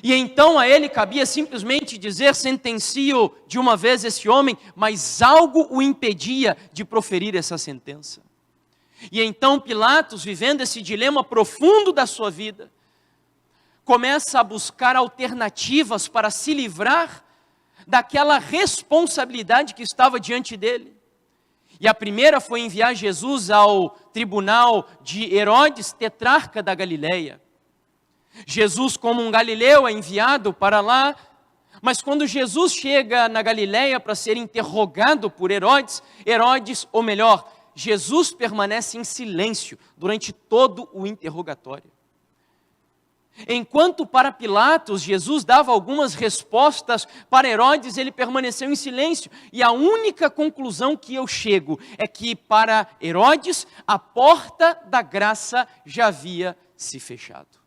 E então a ele cabia simplesmente dizer: sentencio de uma vez esse homem, mas algo o impedia de proferir essa sentença. E então Pilatos, vivendo esse dilema profundo da sua vida, começa a buscar alternativas para se livrar daquela responsabilidade que estava diante dele. E a primeira foi enviar Jesus ao tribunal de Herodes, tetrarca da Galileia. Jesus, como um galileu, é enviado para lá, mas quando Jesus chega na Galileia para ser interrogado por Herodes, ou melhor, Jesus permanece em silêncio durante todo o interrogatório. Enquanto para Pilatos, Jesus dava algumas respostas, para Herodes ele permaneceu em silêncio. E a única conclusão que eu chego é que para Herodes, a porta da graça já havia se fechado.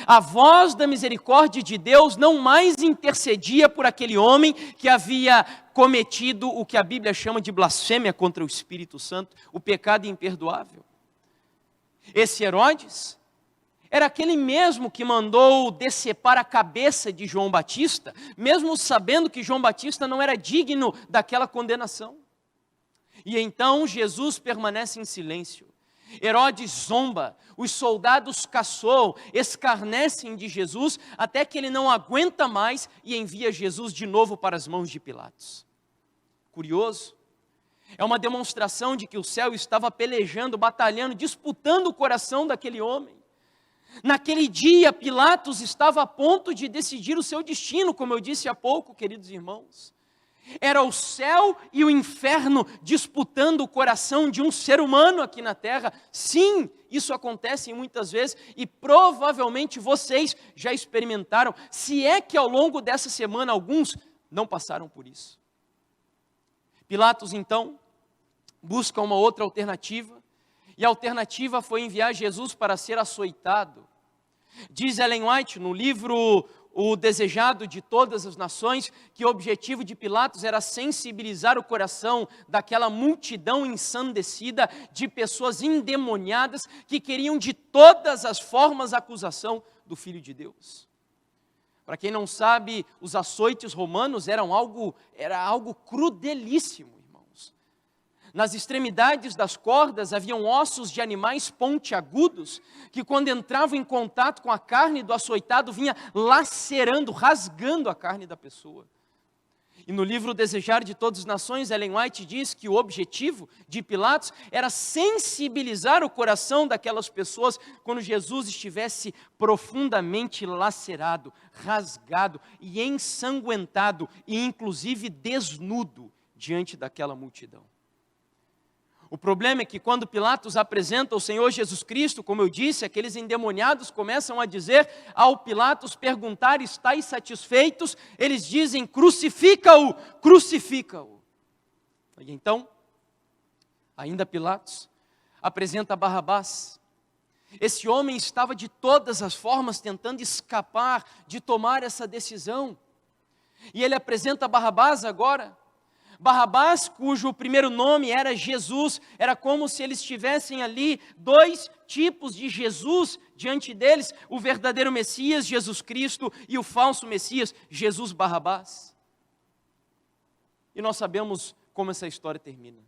A voz da misericórdia de Deus não mais intercedia por aquele homem que havia cometido o que a Bíblia chama de blasfêmia contra o Espírito Santo, o pecado imperdoável. Esse Herodes era aquele mesmo que mandou decepar a cabeça de João Batista, mesmo sabendo que João Batista não era digno daquela condenação. E então Jesus permanece em silêncio. Herodes zomba, os soldados caçoam, escarnecem de Jesus, até que ele não aguenta mais e envia Jesus de novo para as mãos de Pilatos. Curioso, é uma demonstração de que o céu estava pelejando, batalhando, disputando o coração daquele homem. Naquele dia, Pilatos estava a ponto de decidir o seu destino, como eu disse há pouco, queridos irmãos. Era o céu e o inferno disputando o coração de um ser humano aqui na terra. Sim, isso acontece muitas vezes e provavelmente vocês já experimentaram, se é que ao longo dessa semana alguns não passaram por isso. Pilatos então busca uma outra alternativa, e a alternativa foi enviar Jesus para ser açoitado. Diz Ellen White no livro O Desejado de Todas as Nações, que o objetivo de Pilatos era sensibilizar o coração daquela multidão ensandecida de pessoas endemoniadas que queriam de todas as formas a acusação do Filho de Deus. Para quem não sabe, os açoites romanos era algo crudelíssimo, irmãos. Nas extremidades das cordas haviam ossos de animais pontiagudos, que quando entravam em contato com a carne do açoitado, vinha lacerando, rasgando a carne da pessoa. E no livro O Desejar de Todas as Nações, Ellen White diz que o objetivo de Pilatos era sensibilizar o coração daquelas pessoas quando Jesus estivesse profundamente lacerado, rasgado e ensanguentado, e inclusive desnudo diante daquela multidão. O problema é que quando Pilatos apresenta o Senhor Jesus Cristo, como eu disse, aqueles endemoniados começam a dizer ao Pilatos perguntar: estáis satisfeitos? Eles dizem: crucifica-o, crucifica-o. E então, ainda Pilatos apresenta Barrabás. Esse homem estava de todas as formas tentando escapar de tomar essa decisão. E ele apresenta Barrabás agora. Barrabás, cujo primeiro nome era Jesus, era como se eles tivessem ali dois tipos de Jesus diante deles, o verdadeiro Messias, Jesus Cristo, e o falso Messias, Jesus Barrabás. E nós sabemos como essa história termina.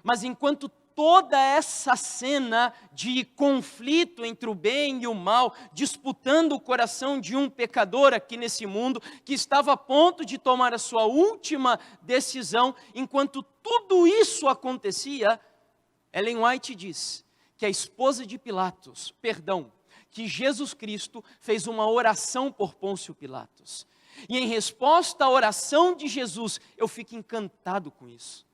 Mas enquanto toda essa cena de conflito entre o bem e o mal, disputando o coração de um pecador aqui nesse mundo, que estava a ponto de tomar a sua última decisão, enquanto tudo isso acontecia, Ellen White diz que a esposa de Pilatos, que Jesus Cristo fez uma oração por Pôncio Pilatos. E em resposta à oração de Jesus, eu fico encantado com isso.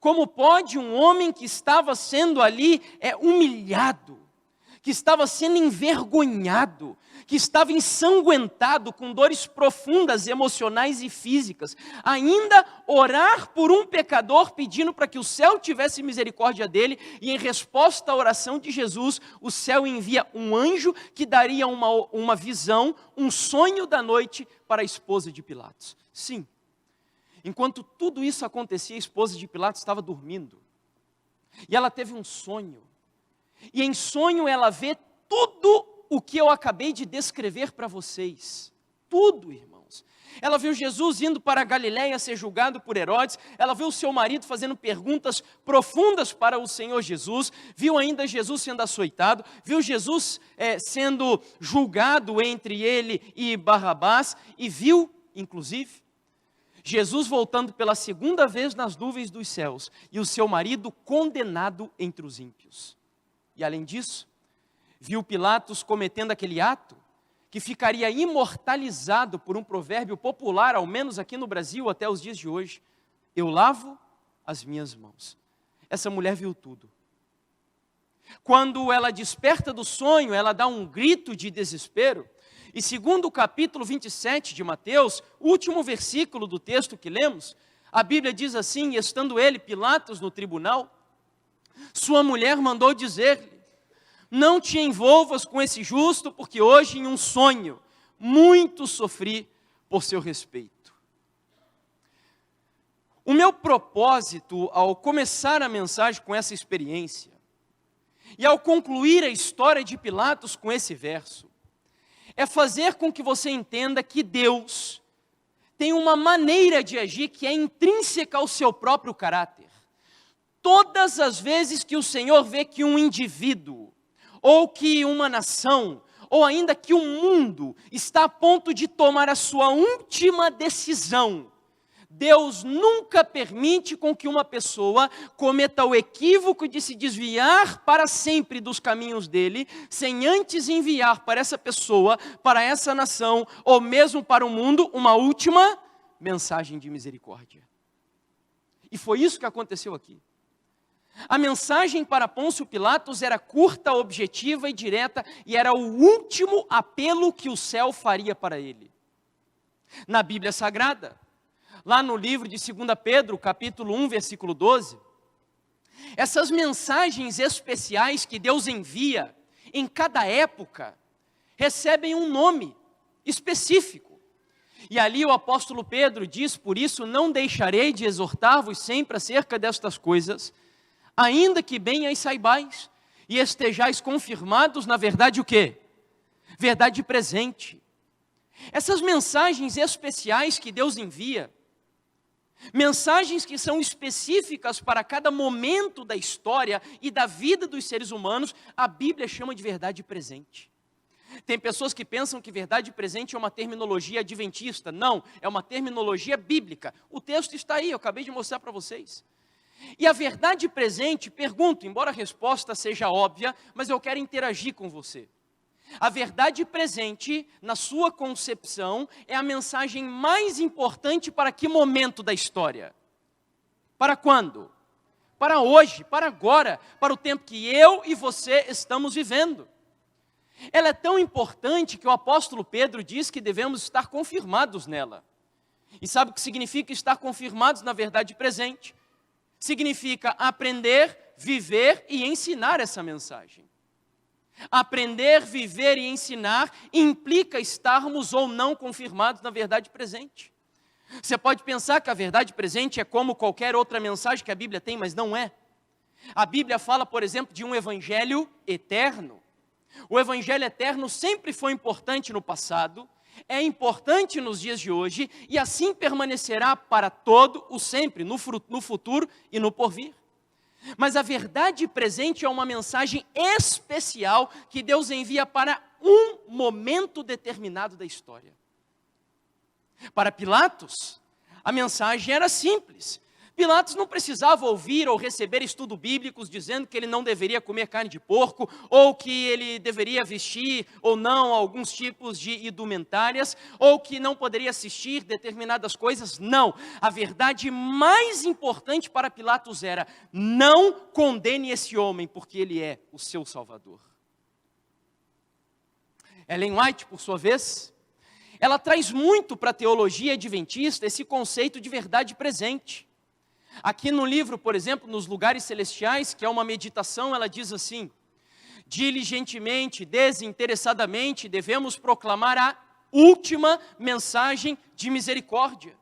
Como pode um homem que estava sendo ali humilhado, que estava sendo envergonhado, que estava ensanguentado, com dores profundas, emocionais e físicas, ainda orar por um pecador, pedindo para que o céu tivesse misericórdia dele, e em resposta à oração de Jesus, o céu envia um anjo que daria uma visão, um sonho da noite para a esposa de Pilatos. Sim. Enquanto tudo isso acontecia, a esposa de Pilatos estava dormindo. E ela teve um sonho. E em sonho ela vê tudo o que eu acabei de descrever para vocês. Tudo, irmãos. Ela viu Jesus indo para a Galiléia ser julgado por Herodes, ela viu o seu marido fazendo perguntas profundas para o Senhor Jesus, viu ainda Jesus sendo açoitado, viu Jesus sendo julgado entre ele e Barrabás, e viu, inclusive, Jesus voltando pela segunda vez nas nuvens dos céus, e o seu marido condenado entre os ímpios. E além disso, viu Pilatos cometendo aquele ato que ficaria imortalizado por um provérbio popular, ao menos aqui no Brasil, até os dias de hoje: eu lavo as minhas mãos. Essa mulher viu tudo. Quando ela desperta do sonho, ela dá um grito de desespero, e segundo o capítulo 27 de Mateus, último versículo do texto que lemos, a Bíblia diz assim: estando ele, Pilatos, no tribunal, sua mulher mandou dizer-lhe: não te envolvas com esse justo, porque hoje em um sonho muito sofri por seu respeito. O meu propósito ao começar a mensagem com essa experiência, e ao concluir a história de Pilatos com esse verso, é fazer com que você entenda que Deus tem uma maneira de agir que é intrínseca ao seu próprio caráter. Todas as vezes que o Senhor vê que um indivíduo, ou que uma nação, ou ainda que o mundo está a ponto de tomar a sua última decisão, Deus nunca permite com que uma pessoa cometa o equívoco de se desviar para sempre dos caminhos dele, sem antes enviar para essa pessoa, para essa nação, ou mesmo para o mundo, uma última mensagem de misericórdia. E foi isso que aconteceu aqui. A mensagem para Pôncio Pilatos era curta, objetiva e direta, e era o último apelo que o céu faria para ele. Na Bíblia Sagrada, lá no livro de 2 Pedro, capítulo 1, versículo 12, essas mensagens especiais que Deus envia em cada época, recebem um nome específico. E ali o apóstolo Pedro diz: por isso não deixarei de exortar-vos sempre acerca destas coisas, ainda que bem as saibais, e estejais confirmados na verdade o quê? Verdade presente. Essas mensagens especiais que Deus envia, mensagens que são específicas para cada momento da história e da vida dos seres humanos, a Bíblia chama de verdade presente. Tem pessoas que pensam que verdade presente é uma terminologia adventista. Não, é uma terminologia bíblica. O texto está aí, eu acabei de mostrar para vocês. E a verdade presente, pergunto, embora a resposta seja óbvia, mas eu quero interagir com você. A verdade presente, na sua concepção, é a mensagem mais importante para que momento da história? Para quando? Para hoje, para agora, para o tempo que eu e você estamos vivendo. Ela é tão importante que o apóstolo Pedro diz que devemos estar confirmados nela. E sabe o que significa estar confirmados na verdade presente? Significa aprender, viver e ensinar essa mensagem. Aprender, viver e ensinar implica estarmos ou não confirmados na verdade presente. Você pode pensar que a verdade presente é como qualquer outra mensagem que a Bíblia tem, mas não é. A Bíblia fala, por exemplo, de um evangelho eterno. O evangelho eterno sempre foi importante no passado, é importante nos dias de hoje e assim permanecerá para todo o sempre, no futuro e no porvir. Mas a verdade presente é uma mensagem especial que Deus envia para um momento determinado da história. Para Pilatos, a mensagem era simples. Pilatos não precisava ouvir ou receber estudos bíblicos dizendo que ele não deveria comer carne de porco, ou que ele deveria vestir ou não alguns tipos de indumentárias, ou que não poderia assistir determinadas coisas. Não, a verdade mais importante para Pilatos era: não condene esse homem, porque ele é o seu Salvador. Ellen White, por sua vez, ela traz muito para a teologia adventista esse conceito de verdade presente. Aqui no livro, por exemplo, Nos Lugares Celestiais, que é uma meditação, ela diz assim: diligentemente, desinteressadamente, devemos proclamar a última mensagem de misericórdia.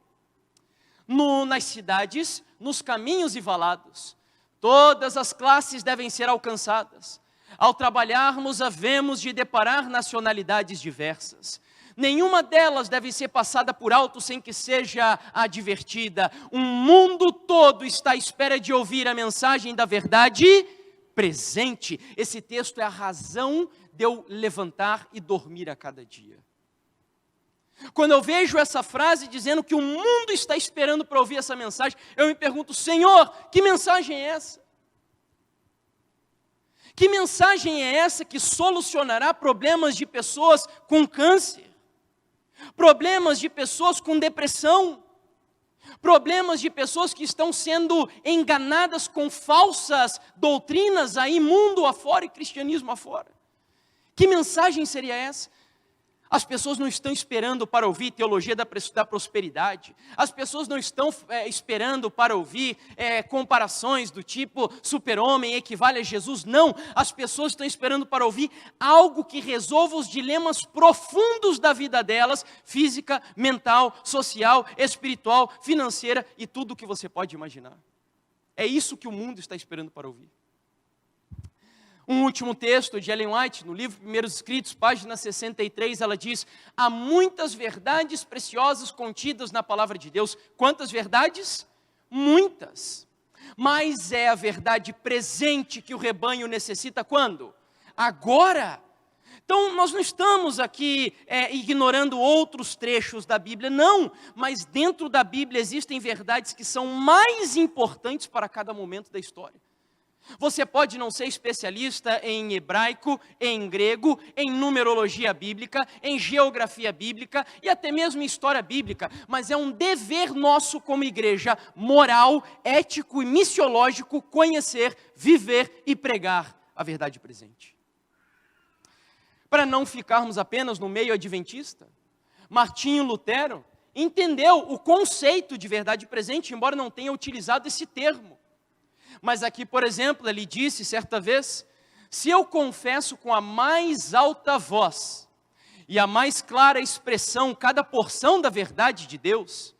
Nas cidades, nos caminhos e valados, todas as classes devem ser alcançadas. Ao trabalharmos, havemos de deparar nacionalidades diversas. Nenhuma delas deve ser passada por alto sem que seja advertida. O mundo todo está à espera de ouvir a mensagem da verdade presente. Esse texto é a razão de eu levantar e dormir a cada dia. Quando eu vejo essa frase dizendo que o mundo está esperando para ouvir essa mensagem, eu me pergunto: Senhor, que mensagem é essa? Que mensagem é essa que solucionará problemas de pessoas com câncer? Problemas de pessoas com depressão? Problemas de pessoas que estão sendo enganadas com falsas doutrinas aí, mundo afora e cristianismo afora? Que mensagem seria essa? As pessoas não estão esperando para ouvir teologia da prosperidade. As pessoas não estão esperando para ouvir comparações do tipo super-homem equivale a Jesus. Não, as pessoas estão esperando para ouvir algo que resolva os dilemas profundos da vida delas, física, mental, social, espiritual, financeira e tudo o que você pode imaginar. É isso que o mundo está esperando para ouvir. Um último texto de Ellen White, no livro Primeiros Escritos, página 63, ela diz: há muitas verdades preciosas contidas na palavra de Deus. Quantas verdades? Muitas. Mas é a verdade presente que o rebanho necessita quando? Agora. Então, nós não estamos aqui ignorando outros trechos da Bíblia, não. Mas dentro da Bíblia existem verdades que são mais importantes para cada momento da história. Você pode não ser especialista em hebraico, em grego, em numerologia bíblica, em geografia bíblica e até mesmo em história bíblica, mas é um dever nosso como igreja moral, ético e missiológico conhecer, viver e pregar a verdade presente. Para não ficarmos apenas no meio adventista, Martinho Lutero entendeu o conceito de verdade presente, embora não tenha utilizado esse termo. Mas aqui, por exemplo, ele disse certa vez: se eu confesso com a mais alta voz e a mais clara expressão cada porção da verdade de Deus,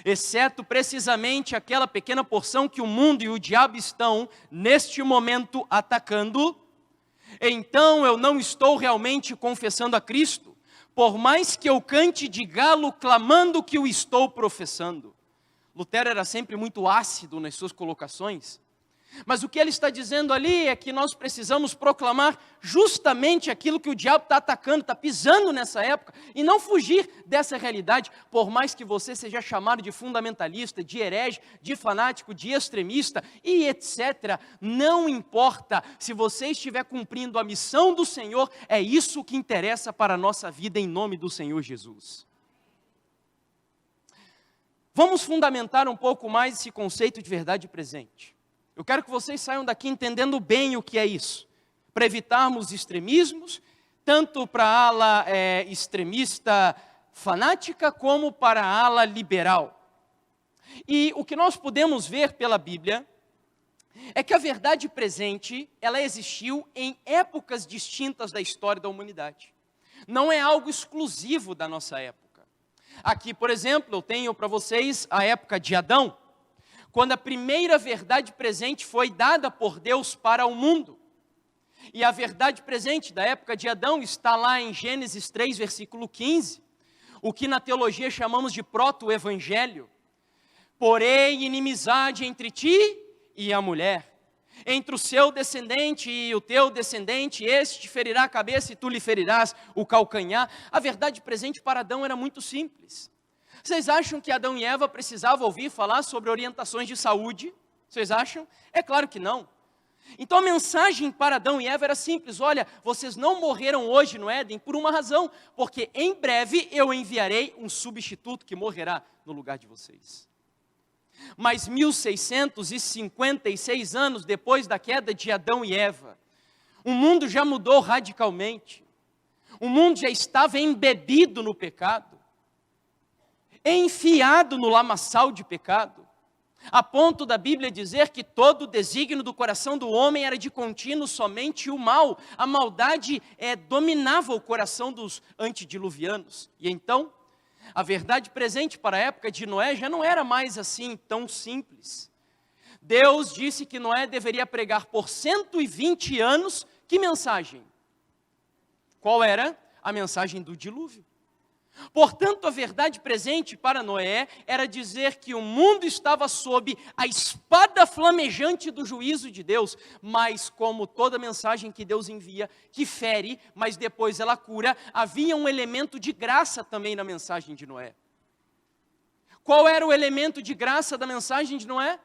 exceto precisamente aquela pequena porção que o mundo e o diabo estão, neste momento, atacando, então eu não estou realmente confessando a Cristo, por mais que eu cante de galo clamando que o estou professando. Lutero era sempre muito ácido nas suas colocações. Mas o que ele está dizendo ali é que nós precisamos proclamar justamente aquilo que o diabo está atacando, está pisando nessa época, e não fugir dessa realidade, por mais que você seja chamado de fundamentalista, de herege, de fanático, de extremista e etc. Não importa, se você estiver cumprindo a missão do Senhor, é isso que interessa para a nossa vida em nome do Senhor Jesus. Vamos fundamentar um pouco mais esse conceito de verdade presente. Eu quero que vocês saiam daqui entendendo bem o que é isso, para evitarmos extremismos, tanto para a ala extremista fanática, como para a ala liberal. E o que nós podemos ver pela Bíblia é que a verdade presente, ela existiu em épocas distintas da história da humanidade. Não é algo exclusivo da nossa época. Aqui, por exemplo, eu tenho para vocês a época de Adão, quando a primeira verdade presente foi dada por Deus para o mundo. E a verdade presente da época de Adão está lá em Gênesis 3, versículo 15, o que na teologia chamamos de proto-evangelho. Porém, inimizade entre ti e a mulher, entre o seu descendente e o teu descendente, este te ferirá a cabeça e tu lhe ferirás o calcanhar. A verdade presente para Adão era muito simples. Vocês acham que Adão e Eva precisavam ouvir falar sobre orientações de saúde? Vocês acham? É claro que não. Então a mensagem para Adão e Eva era simples: olha, vocês não morreram hoje no Éden por uma razão, porque em breve eu enviarei um substituto que morrerá no lugar de vocês. Mas 1656 anos depois da queda de Adão e Eva, o mundo já mudou radicalmente. O mundo já estava embebido no pecado, enfiado no lamaçal de pecado, a ponto da Bíblia dizer que todo o desígnio do coração do homem era de contínuo somente o mal. A maldade dominava o coração dos antediluvianos. E então, a verdade presente para a época de Noé já não era mais assim tão simples. Deus disse que Noé deveria pregar por 120 anos Que mensagem? Qual era? A mensagem do dilúvio. Portanto, a verdade presente para Noé era dizer que o mundo estava sob a espada flamejante do juízo de Deus, mas como toda mensagem que Deus envia, que fere, mas depois ela cura, havia um elemento de graça também na mensagem de Noé. Qual era o elemento de graça da mensagem de Noé?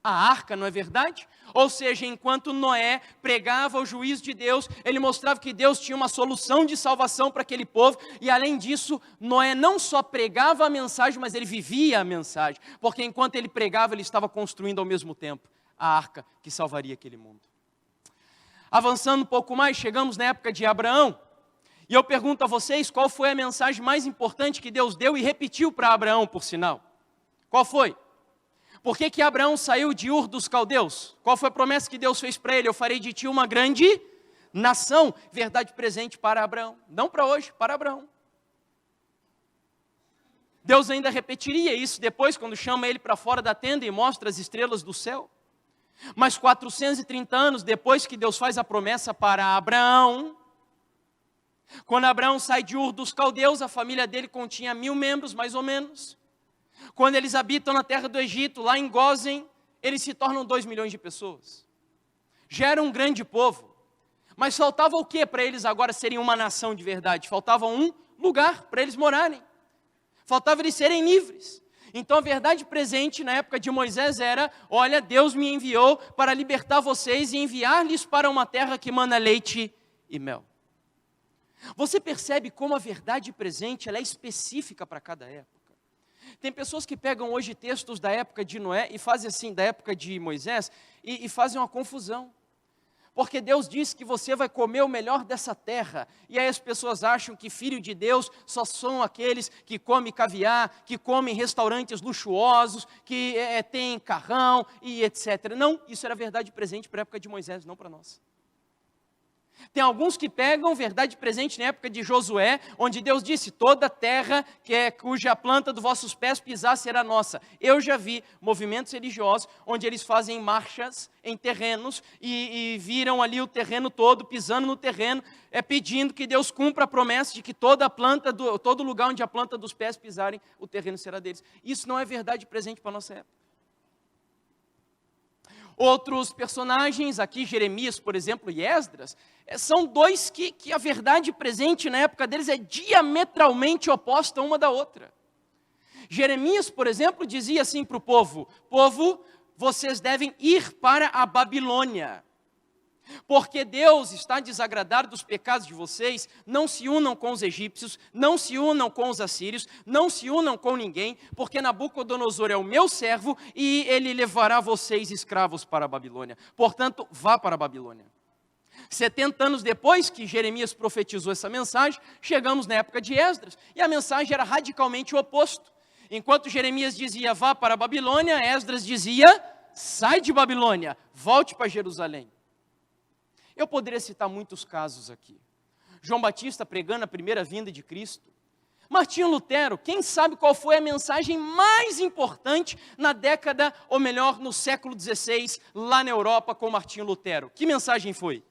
A arca, não é verdade? Ou seja, enquanto Noé pregava o juízo de Deus, ele mostrava que Deus tinha uma solução de salvação para aquele povo, e além disso, Noé não só pregava a mensagem, mas ele vivia a mensagem, porque enquanto ele pregava, ele estava construindo ao mesmo tempo a arca que salvaria aquele mundo. Avançando um pouco mais, chegamos na época de Abraão, e eu pergunto a vocês, qual foi a mensagem mais importante que Deus deu e repetiu para Abraão, por sinal? Qual foi? Por que Abraão saiu de Ur dos Caldeus? Qual foi a promessa que Deus fez para ele? Eu farei de ti uma grande nação. Verdade presente para Abraão. Não para hoje, para Abraão. Deus ainda repetiria isso depois, quando chama ele para fora da tenda e mostra as estrelas do céu. Mas 430 anos depois que Deus faz a promessa para Abraão, quando Abraão sai de Ur dos Caldeus, a família dele continha 1000 membros, mais ou menos. Quando eles habitam na terra do Egito, lá em Gósen, eles se tornam 2 milhões de pessoas. Já era um grande povo. Mas faltava o que para eles agora serem uma nação de verdade? Faltava um lugar para eles morarem. Faltava eles serem livres. Então a verdade presente na época de Moisés era: olha, Deus me enviou para libertar vocês e enviar-lhes para uma terra que mana leite e mel. Você percebe como a verdade presente ela é específica para cada época. Tem pessoas que pegam hoje textos da época de Noé e fazem assim, da época de Moisés, e fazem uma confusão. Porque Deus disse que você vai comer o melhor dessa terra. E aí as pessoas acham que filho de Deus só são aqueles que comem caviar, que comem restaurantes luxuosos, que têm carrão e etc. Não, isso era verdade presente para a época de Moisés, não para nós. Tem alguns que pegam verdade presente na época de Josué, onde Deus disse: toda terra cuja planta dos vossos pés pisar será nossa. Eu já vi movimentos religiosos onde eles fazem marchas em terrenos e viram ali o terreno todo, pisando no terreno, pedindo que Deus cumpra a promessa de que todo lugar onde a planta dos pés pisarem, o terreno será deles. Isso não é verdade presente para a nossa época. Outros personagens, aqui Jeremias, por exemplo, e Esdras, são dois que a verdade presente na época deles é diametralmente oposta uma da outra. Jeremias, por exemplo, dizia assim para o povo: povo, vocês devem ir para a Babilônia, porque Deus está desagradado dos pecados de vocês. Não se unam com os egípcios, não se unam com os assírios, não se unam com ninguém, porque Nabucodonosor é o meu servo e ele levará vocês escravos para a Babilônia. Portanto, vá para a Babilônia. 70 anos depois que Jeremias profetizou essa mensagem, chegamos na época de Esdras, e a mensagem era radicalmente o oposto. Enquanto Jeremias dizia: vá para a Babilônia, Esdras dizia: sai de Babilônia, volte para Jerusalém. Eu poderia citar muitos casos aqui. João Batista pregando a primeira vinda de Cristo. Martinho Lutero, quem sabe qual foi a mensagem mais importante na década, ou melhor, no século XVI, lá na Europa com Martinho Lutero? Que mensagem foi?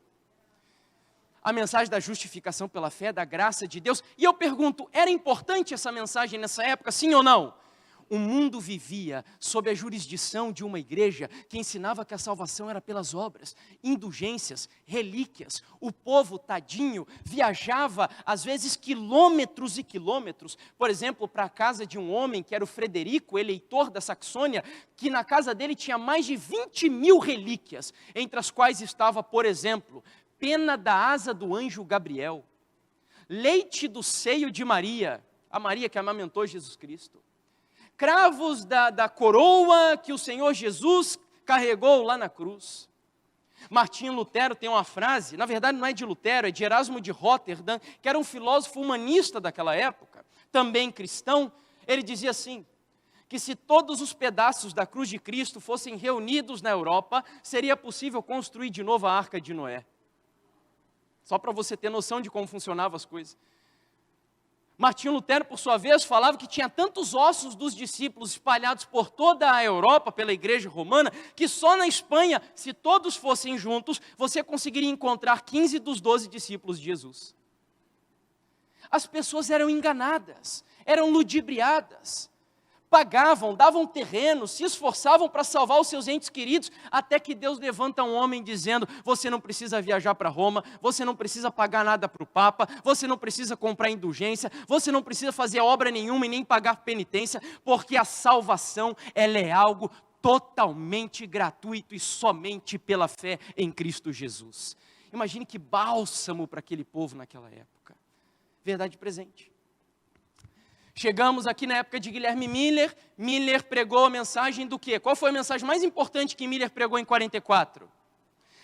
A mensagem da justificação pela fé, da graça de Deus. E eu pergunto, era importante essa mensagem nessa época, sim ou não? O mundo vivia sob a jurisdição de uma igreja que ensinava que a salvação era pelas obras, indulgências, relíquias. O povo, tadinho, viajava às vezes quilômetros e quilômetros, por exemplo, para a casa de um homem que era o Frederico, eleitor da Saxônia, que na casa dele tinha mais de 20.000 relíquias, entre as quais estava, por exemplo, pena da asa do anjo Gabriel, leite do seio de Maria, a Maria que amamentou Jesus Cristo, cravos da coroa que o Senhor Jesus carregou lá na cruz. Martinho Lutero tem uma frase, na verdade não é de Lutero, é de Erasmo de Roterdã, que era um filósofo humanista daquela época, também cristão. Ele dizia assim, que se todos os pedaços da cruz de Cristo fossem reunidos na Europa, seria possível construir de novo a Arca de Noé. Só para você ter noção de como funcionavam as coisas. Martinho Lutero, por sua vez, falava que tinha tantos ossos dos discípulos espalhados por toda a Europa, pela igreja romana, que só na Espanha, se todos fossem juntos, você conseguiria encontrar 15 dos 12 discípulos de Jesus. As pessoas eram enganadas, eram ludibriadas, pagavam, davam terreno, se esforçavam para salvar os seus entes queridos, até que Deus levanta um homem dizendo: você não precisa viajar para Roma, você não precisa pagar nada para o Papa, você não precisa comprar indulgência, você não precisa fazer obra nenhuma e nem pagar penitência, porque a salvação, ela é algo totalmente gratuito e somente pela fé em Cristo Jesus. Imagine que bálsamo para aquele povo naquela época. Verdade presente. Chegamos aqui na época de Guilherme Miller. Miller pregou a mensagem do quê? Qual foi a mensagem mais importante que Miller pregou em 44?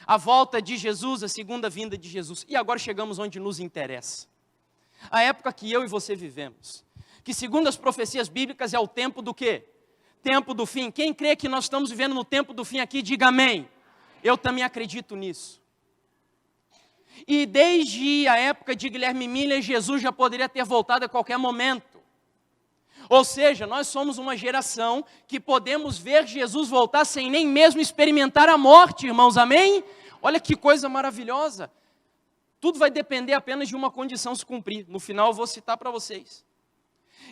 A volta de Jesus, a segunda vinda de Jesus. E agora chegamos onde nos interessa. A época que eu e você vivemos. Que segundo as profecias bíblicas é o tempo do quê? Tempo do fim. Quem crê que nós estamos vivendo no tempo do fim aqui, diga amém. Eu também acredito nisso. E desde a época de Guilherme Miller, Jesus já poderia ter voltado a qualquer momento. Ou seja, nós somos uma geração que podemos ver Jesus voltar sem nem mesmo experimentar a morte, irmãos, amém? Olha que coisa maravilhosa. Tudo vai depender apenas de uma condição se cumprir. No final eu vou citar para vocês.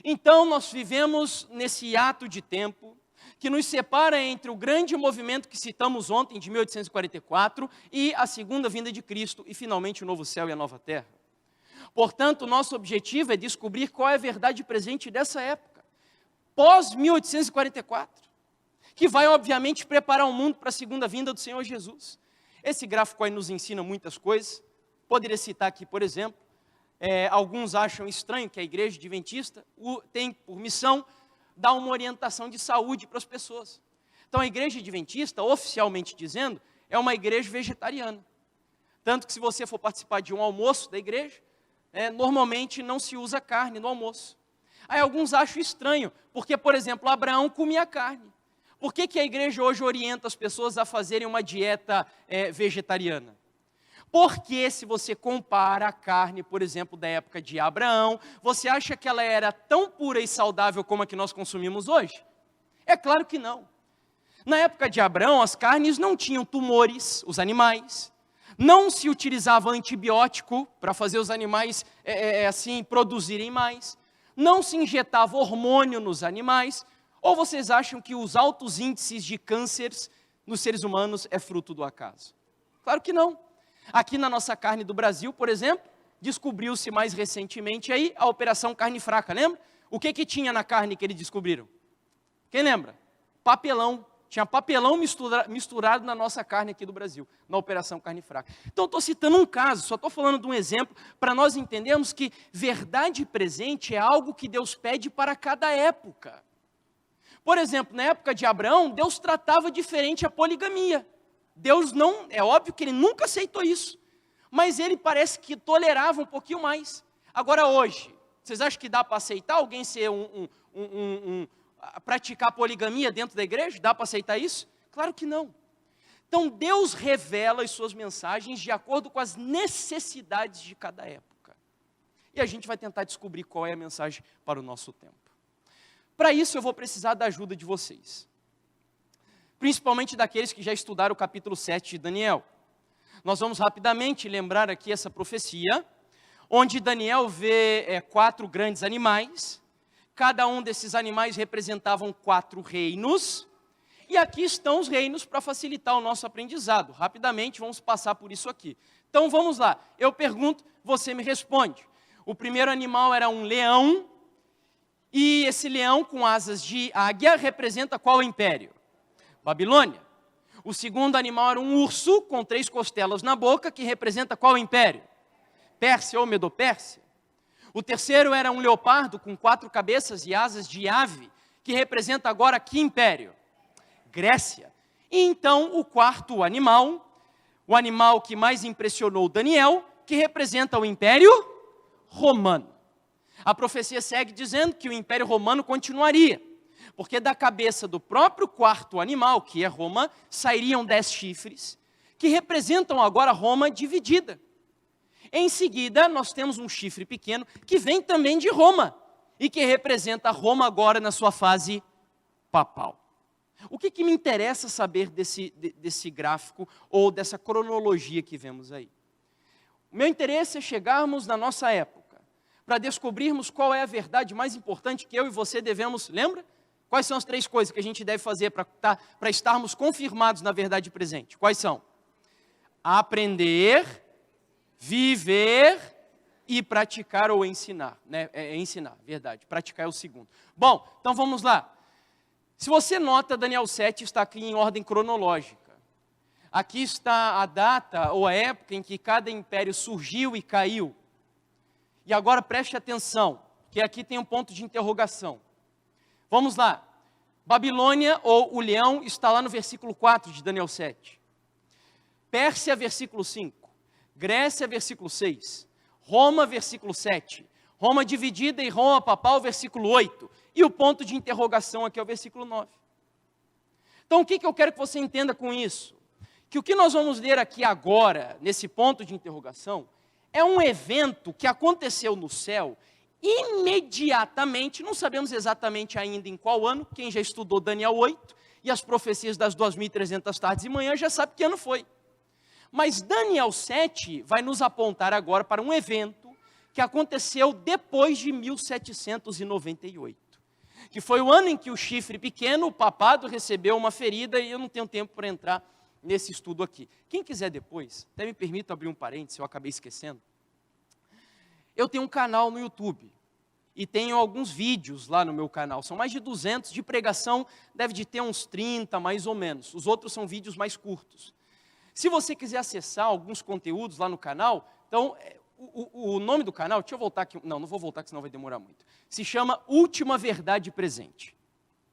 Então nós vivemos nesse ato de tempo que nos separa entre o grande movimento que citamos ontem, de 1844, e a segunda vinda de Cristo, e finalmente o novo céu e a nova terra. Portanto, o nosso objetivo é descobrir qual é a verdade presente dessa época, pós-1844, que vai, obviamente, preparar o mundo para a segunda vinda do Senhor Jesus. Esse gráfico aí nos ensina muitas coisas. Poderia citar aqui, por exemplo, alguns acham estranho que a igreja adventista tem por missão dar uma orientação de saúde para as pessoas. Então, a igreja adventista, oficialmente dizendo, é uma igreja vegetariana. Tanto que se você for participar de um almoço da igreja, normalmente não se usa carne no almoço. Aí alguns acham estranho, porque, por exemplo, Abraão comia carne. Por que a igreja hoje orienta as pessoas a fazerem uma dieta vegetariana? Porque se você compara a carne, por exemplo, da época de Abraão, você acha que ela era tão pura e saudável como a que nós consumimos hoje? É claro que não. Na época de Abraão, as carnes não tinham tumores, os animais. Não se utilizava antibiótico para fazer os animais assim produzirem mais. Não se injetava hormônio nos animais. Ou vocês acham que os altos índices de cânceres nos seres humanos é fruto do acaso? Claro que não. Aqui na nossa carne do Brasil, por exemplo, descobriu-se mais recentemente aí a operação carne fraca, lembra? O que tinha na carne que eles descobriram? Quem lembra? Papelão. Tinha papelão misturado na nossa carne aqui do Brasil, na operação carne fraca. Então, estou citando um caso, só estou falando de um exemplo, para nós entendermos que verdade presente é algo que Deus pede para cada época. Por exemplo, na época de Abraão, Deus tratava diferente a poligamia. Deus não, é óbvio que ele nunca aceitou isso, mas ele parece que tolerava um pouquinho mais. Agora hoje, vocês acham que dá para aceitar alguém ser praticar poligamia dentro da igreja? Dá para aceitar isso? Claro que não. Então Deus revela as suas mensagens de acordo com as necessidades de cada época. E a gente vai tentar descobrir qual é a mensagem para o nosso tempo. Para isso eu vou precisar da ajuda de vocês. Principalmente daqueles que já estudaram o capítulo 7 de Daniel. Nós vamos rapidamente lembrar aqui essa profecia, onde Daniel vê 4 grandes animais. Cada um desses animais representavam 4 reinos. E aqui estão os reinos para facilitar o nosso aprendizado. Rapidamente vamos passar por isso aqui. Então vamos lá. Eu pergunto, você me responde. O primeiro animal era um leão. E esse leão com asas de águia representa qual império? Babilônia. O segundo animal era um urso com 3 costelas na boca, que representa qual império? Pérsia ou Medopérsia. O terceiro era um leopardo com 4 cabeças e asas de ave, que representa agora que império? Grécia. E então o quarto animal, o animal que mais impressionou Daniel, que representa o império romano. A profecia segue dizendo que o império romano continuaria, porque da cabeça do próprio quarto animal, que é Roma, sairiam 10 chifres, que representam agora Roma dividida. Em seguida, nós temos um chifre pequeno que vem também de Roma e que representa Roma agora na sua fase papal. O que me interessa saber desse gráfico ou dessa cronologia que vemos aí? O meu interesse é chegarmos na nossa época, para descobrirmos qual é a verdade mais importante que eu e você devemos, lembra? Quais são as 3 coisas que a gente deve fazer para estarmos confirmados na verdade presente? Quais são? Aprender, viver e praticar ou ensinar. Né? Ensinar, verdade. Praticar é o segundo. Bom, então vamos lá. Se você nota, Daniel 7 está aqui em ordem cronológica. Aqui está a data ou a época em que cada império surgiu e caiu. E agora preste atenção, que aqui tem um ponto de interrogação. Vamos lá. Babilônia ou o leão está lá no versículo 4 de Daniel 7. Pérsia, versículo 5. Grécia, versículo 6. Roma, versículo 7. Roma dividida e Roma papal, versículo 8. E o ponto de interrogação aqui é o versículo 9. Então, o que eu quero que você entenda com isso? Que o que nós vamos ler aqui agora, nesse ponto de interrogação, é um evento que aconteceu no céu imediatamente, não sabemos exatamente ainda em qual ano, quem já estudou Daniel 8 e as profecias das 2.300 tardes e manhãs já sabe que ano foi. Mas Daniel 7 vai nos apontar agora para um evento que aconteceu depois de 1798. Que foi o ano em que o chifre pequeno, o papado, recebeu uma ferida, e eu não tenho tempo para entrar nesse estudo aqui. Quem quiser depois, até me permito abrir um parênteses, eu acabei esquecendo. Eu tenho um canal no YouTube, e tenho alguns vídeos lá no meu canal, são mais de 200, de pregação deve de ter uns 30 mais ou menos, os outros são vídeos mais curtos. Se você quiser acessar alguns conteúdos lá no canal, então, o nome do canal, deixa eu voltar aqui, não vou voltar que senão vai demorar muito, se chama Última Verdade Presente,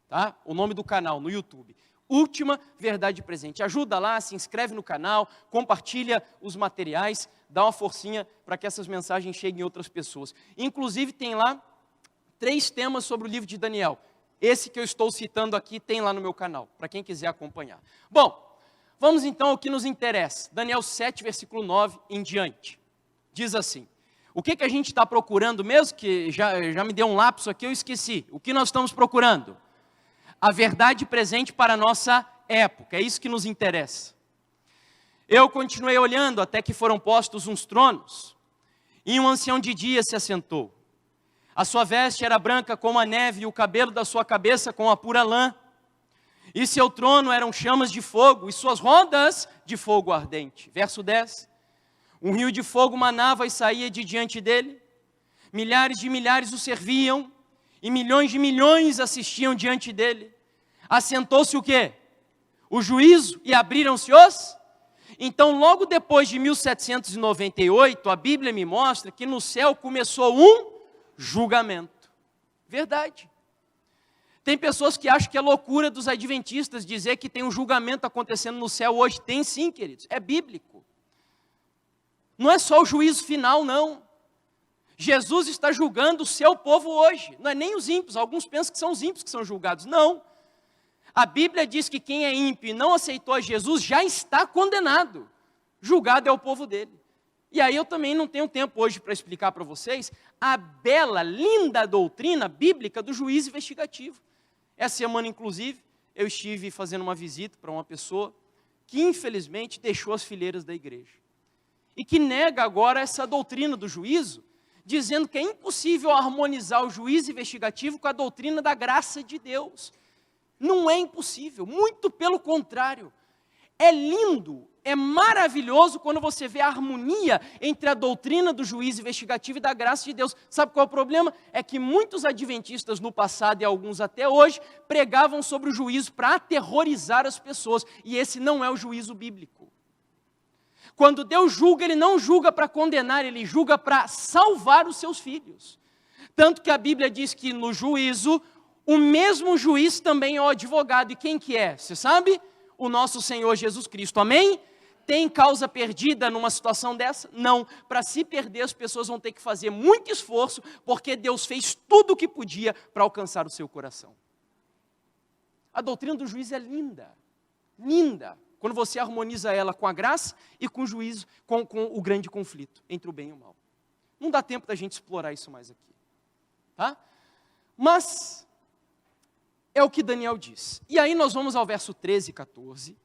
tá? O nome do canal no YouTube, Última Verdade Presente. Ajuda lá, se inscreve no canal, compartilha os materiais, dá uma forcinha para que essas mensagens cheguem a outras pessoas. Inclusive tem lá 3 temas sobre o livro de Daniel. Esse que eu estou citando aqui tem lá no meu canal, para quem quiser acompanhar. Bom, vamos então ao que nos interessa. Daniel 7, versículo 9 em diante. Diz assim, o que a gente está procurando mesmo, que já me deu um lapso aqui, eu esqueci. O que nós estamos procurando? A verdade presente para a nossa época, é isso que nos interessa. Eu continuei olhando até que foram postos uns tronos, e um ancião de dia se assentou. A sua veste era branca como a neve, e o cabelo da sua cabeça como a pura lã. E seu trono eram chamas de fogo, e suas rodas de fogo ardente. Verso 10. Um rio de fogo manava e saía de diante dele. Milhares de milhares o serviam, e milhões de milhões assistiam diante dele. Assentou-se o quê? O juízo, e abriram-se os... Então, logo depois de 1798, a Bíblia me mostra que no céu começou um julgamento. Verdade. Tem pessoas que acham que é loucura dos adventistas dizer que tem um julgamento acontecendo no céu hoje. Tem sim, queridos, é bíblico. Não é só o juízo final, não. Jesus está julgando o seu povo hoje. Não é nem os ímpios, alguns pensam que são os ímpios que são julgados. Não. A Bíblia diz que quem é ímpio e não aceitou a Jesus já está condenado. Julgado é o povo dele. E aí eu também não tenho tempo hoje para explicar para vocês a bela, linda doutrina bíblica do juízo investigativo. Essa semana, inclusive, eu estive fazendo uma visita para uma pessoa que infelizmente deixou as fileiras da igreja. E que nega agora essa doutrina do juízo, dizendo que é impossível harmonizar o juízo investigativo com a doutrina da graça de Deus. Não é impossível, muito pelo contrário. É lindo, é maravilhoso quando você vê a harmonia entre a doutrina do juízo investigativo e da graça de Deus. Sabe qual é o problema? É que muitos adventistas no passado e alguns até hoje pregavam sobre o juízo para aterrorizar as pessoas. E esse não é o juízo bíblico. Quando Deus julga, Ele não julga para condenar, Ele julga para salvar os seus filhos. Tanto que a Bíblia diz que no juízo, o mesmo juiz também é o advogado. E quem que é? Você sabe? O nosso Senhor Jesus Cristo. Amém? Tem causa perdida numa situação dessa? Não. Para se perder, as pessoas vão ter que fazer muito esforço, porque Deus fez tudo o que podia para alcançar o seu coração. A doutrina do juiz é linda. Linda. quando você harmoniza ela com a graça e com o juízo, com o grande conflito entre o bem e o mal. Não dá tempo da gente explorar isso mais aqui. Tá? Mas é o que Daniel diz. E aí nós vamos ao verso 13 e 14,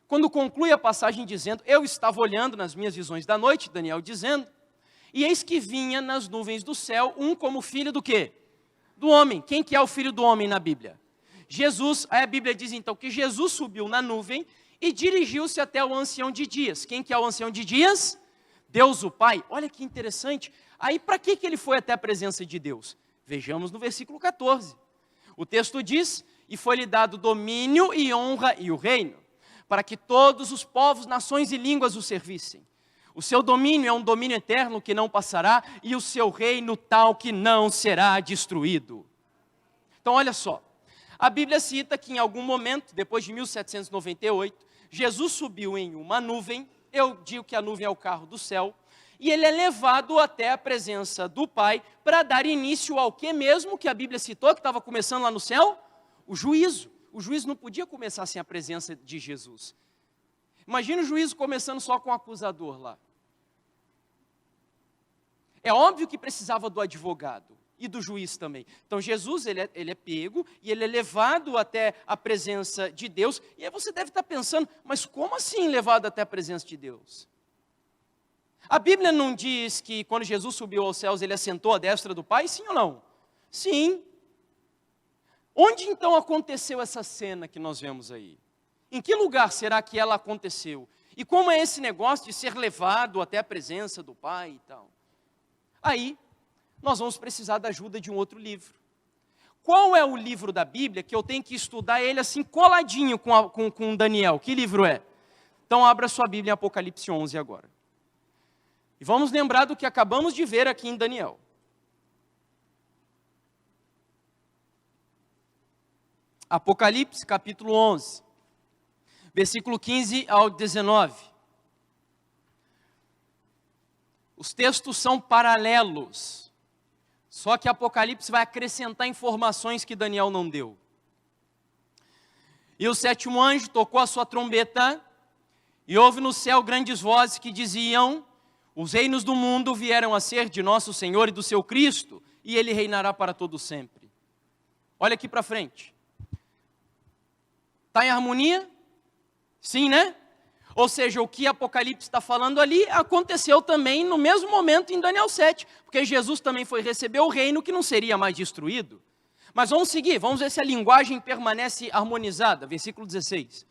quando conclui a passagem dizendo: eu estava olhando nas minhas visões da noite, Daniel dizendo, e eis que vinha nas nuvens do céu um como filho do quê? Do homem. Quem que é o filho do homem na Bíblia? Jesus. Aí a Bíblia diz então que Jesus subiu na nuvem e dirigiu-se até o ancião de dias. Quem que é o ancião de dias? Deus o Pai. Olha que interessante. Aí para que ele foi até a presença de Deus? Vejamos no versículo 14. O texto diz: e foi-lhe dado domínio e honra e o reino, para que todos os povos, nações e línguas o servissem. O seu domínio é um domínio eterno que não passará, e o seu reino tal que não será destruído. Então olha só, a Bíblia cita que em algum momento, depois de 1798, Jesus subiu em uma nuvem. Eu digo que a nuvem é o carro do céu, e ele é levado até a presença do Pai para dar início ao que mesmo que a Bíblia citou, que estava começando lá no céu? O juízo. O juízo não podia começar sem a presença de Jesus. Imagina o juízo começando só com o acusador lá. É óbvio que precisava do advogado e do juiz também. Então Jesus, ele é pego e ele é levado até a presença de Deus. E aí você deve estar pensando, mas como assim levado até a presença de Deus? A Bíblia não diz que quando Jesus subiu aos céus, ele assentou à destra do Pai, sim ou não? Sim. Onde então aconteceu essa cena que nós vemos aí? Em que lugar será que ela aconteceu? E como é esse negócio de ser levado até a presença do Pai e tal? Aí, nós vamos precisar da ajuda de um outro livro. Qual é o livro da Bíblia que eu tenho que estudar ele assim coladinho com Daniel? Que livro é? Então abra sua Bíblia em Apocalipse 11 agora. E vamos lembrar do que acabamos de ver aqui em Daniel. Apocalipse capítulo 11, versículo 15 ao 19. Os textos são paralelos, só que Apocalipse vai acrescentar informações que Daniel não deu. E o sétimo anjo tocou a sua trombeta, e houve no céu grandes vozes que diziam: os reinos do mundo vieram a ser de nosso Senhor e do seu Cristo, e ele reinará para todo sempre. Olha aqui para frente. Está em harmonia? Sim, né? Ou seja, o que Apocalipse está falando ali aconteceu também no mesmo momento em Daniel 7, porque Jesus também foi receber o reino que não seria mais destruído. Mas vamos seguir, vamos ver se a linguagem permanece harmonizada. Versículo 16.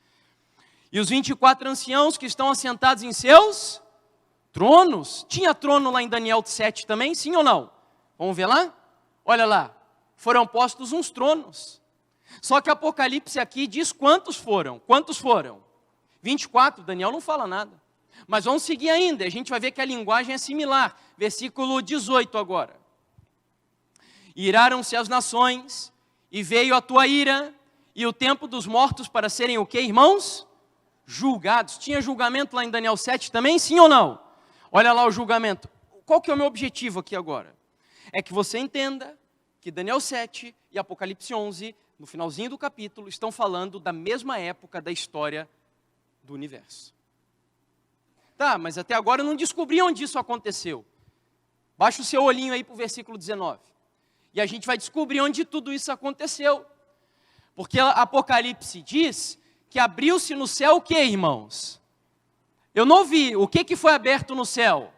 E os 24 anciãos que estão assentados em seus tronos. Tinha trono lá em Daniel 7 também, sim ou não? Vamos ver lá? Olha lá, foram postos uns tronos. Só que Apocalipse aqui diz quantos foram. Quantos foram? 24, Daniel não fala nada. Mas vamos seguir ainda, a gente vai ver que a linguagem é similar. Versículo 18 agora. Iraram-se as nações, e veio a tua ira, e o tempo dos mortos para serem o quê, irmãos? Julgados. Tinha julgamento lá em Daniel 7 também, sim ou não? Olha lá o julgamento. Qual que é o meu objetivo aqui agora? É que você entenda que Daniel 7 e Apocalipse 11, no finalzinho do capítulo, estão falando da mesma época da história do universo. Tá, mas até agora eu não descobri onde isso aconteceu. Baixa o seu olhinho aí para o versículo 19. E a gente vai descobrir onde tudo isso aconteceu. Porque Apocalipse diz que abriu-se no céu o que, irmãos? Eu não ouvi. O que foi aberto no céu?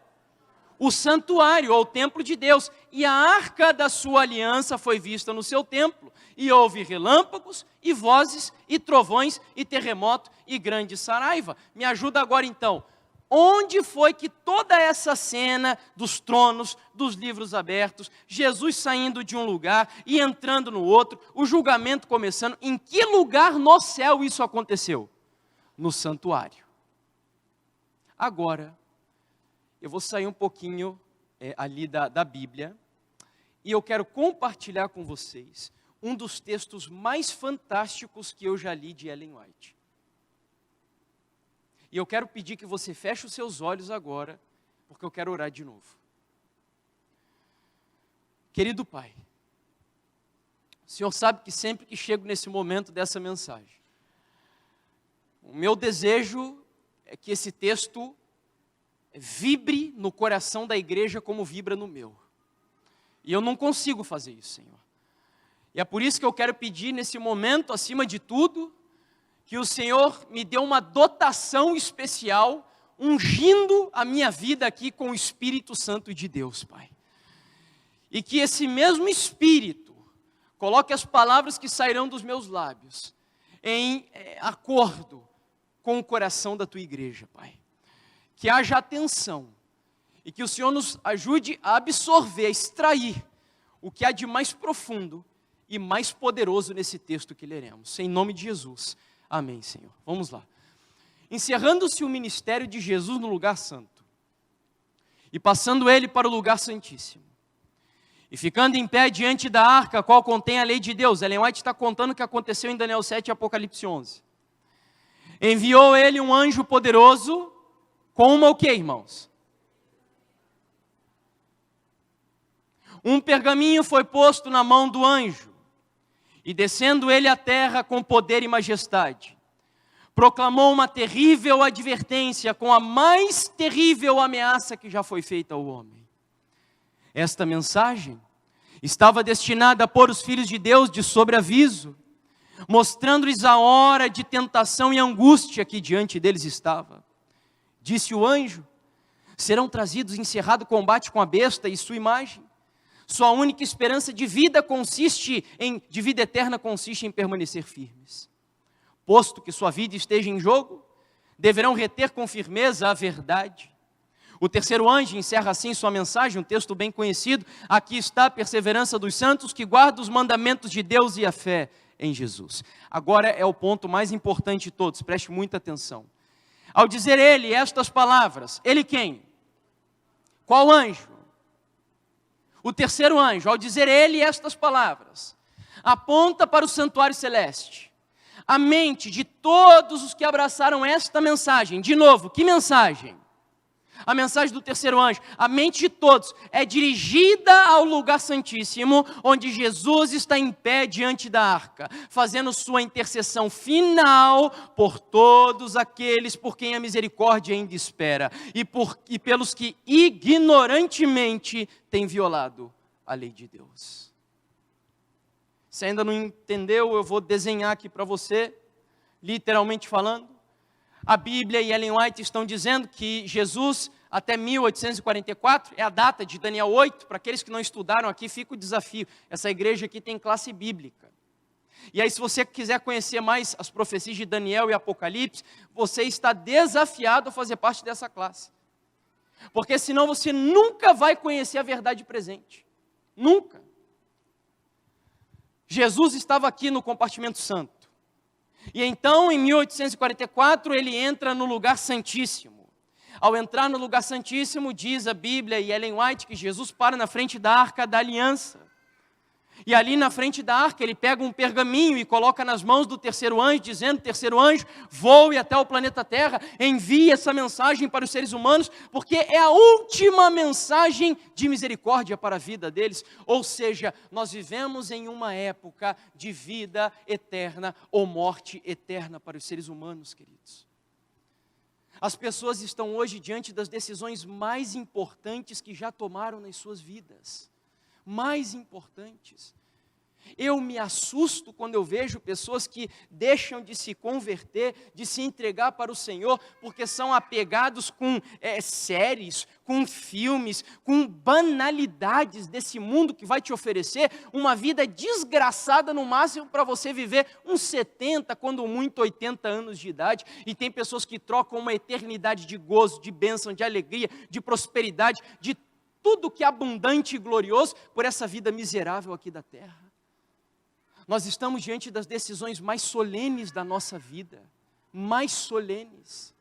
O santuário, ou o templo de Deus. E a arca da sua aliança foi vista no seu templo. E houve relâmpagos, e vozes, e trovões, e terremoto, e grande saraiva. Me ajuda agora então. Onde foi que toda essa cena dos tronos, dos livros abertos, Jesus saindo de um lugar e entrando no outro, o julgamento começando, em que lugar no céu isso aconteceu? No santuário. Agora, eu vou sair um pouquinho ali da Bíblia, e eu quero compartilhar com vocês um dos textos mais fantásticos que eu já li de Ellen White. E eu quero pedir que você feche os seus olhos agora, porque eu quero orar de novo. Querido Pai, o Senhor sabe que sempre que chego nesse momento dessa mensagem, O meu desejo é que esse texto vibre no coração da igreja como vibra no meu. E eu não consigo fazer isso, Senhor. E é por isso que eu quero pedir nesse momento, acima de tudo, que o Senhor me dê uma dotação especial, ungindo a minha vida aqui com o Espírito Santo de Deus, Pai. E que esse mesmo Espírito coloque as palavras que sairão dos meus lábios em acordo com o coração da Tua igreja, Pai. Que haja atenção e que o Senhor nos ajude a absorver, a extrair o que há de mais profundo e mais poderoso nesse texto que leremos. Em nome de Jesus. Amém, Senhor. Vamos lá. Encerrando-se o ministério de Jesus no lugar santo, e passando ele para o lugar santíssimo, e ficando em pé diante da arca, a qual contém a lei de Deus. Ellen White está contando o que aconteceu em Daniel 7 e Apocalipse 11. Enviou ele um anjo poderoso, com uma o quê, irmãos? Um pergaminho foi posto na mão do anjo, e descendo ele à terra com poder e majestade, proclamou uma terrível advertência com a mais terrível ameaça que já foi feita ao homem. Esta mensagem estava destinada a pôr os filhos de Deus de sobreaviso, mostrando-lhes a hora de tentação e angústia que diante deles estava. Disse o anjo: serão trazidos em encerrado combate com a besta e sua imagem. Sua única esperança de vida de vida eterna consiste em permanecer firmes. Posto que sua vida esteja em jogo, deverão reter com firmeza a verdade. O terceiro anjo encerra assim sua mensagem, um texto bem conhecido. Aqui está a perseverança dos santos que guardam os mandamentos de Deus e a fé em Jesus. Agora é o ponto mais importante de todos, preste muita atenção. Ao dizer ele estas palavras, ele quem? Qual anjo? O terceiro anjo, ao dizer ele estas palavras, aponta para o santuário celeste. A mente de todos os que abraçaram esta mensagem, de novo, que mensagem? A mensagem do terceiro anjo, a mente de todos é dirigida ao lugar santíssimo, onde Jesus está em pé diante da arca, fazendo sua intercessão final por todos aqueles por quem a misericórdia ainda espera, e pelos que ignorantemente têm violado a lei de Deus. Se ainda não entendeu, eu vou desenhar aqui para você, literalmente falando. A Bíblia e Ellen White estão dizendo que Jesus, até 1844, é a data de Daniel 8, para aqueles que não estudaram aqui, fica o desafio. Essa igreja aqui tem classe bíblica. E aí, se você quiser conhecer mais as profecias de Daniel e Apocalipse, você está desafiado a fazer parte dessa classe. Porque senão você nunca vai conhecer a verdade presente. Nunca. Jesus estava aqui no compartimento santo. E então, em 1844, ele entra no lugar santíssimo. Ao entrar no lugar santíssimo, diz a Bíblia e Ellen White que Jesus para na frente da arca da aliança. E ali na frente da arca, ele pega um pergaminho e coloca nas mãos do terceiro anjo, dizendo: terceiro anjo, voe até o planeta Terra, envie essa mensagem para os seres humanos, porque é a última mensagem de misericórdia para a vida deles. Ou seja, nós vivemos em uma época de vida eterna ou morte eterna para os seres humanos, queridos. As pessoas estão hoje diante das decisões mais importantes que já tomaram nas suas vidas. Mais importantes. Eu me assusto quando eu vejo pessoas que deixam de se converter, de se entregar para o Senhor, porque são apegados com séries, com filmes, com banalidades desse mundo que vai te oferecer uma vida desgraçada no máximo para você viver uns 70, quando muito 80 anos de idade, e tem pessoas que trocam uma eternidade de gozo, de bênção, de alegria, de prosperidade, de tudo que é abundante e glorioso por essa vida miserável aqui da terra. Nós estamos diante das decisões mais solenes da nossa vida, mais solenes.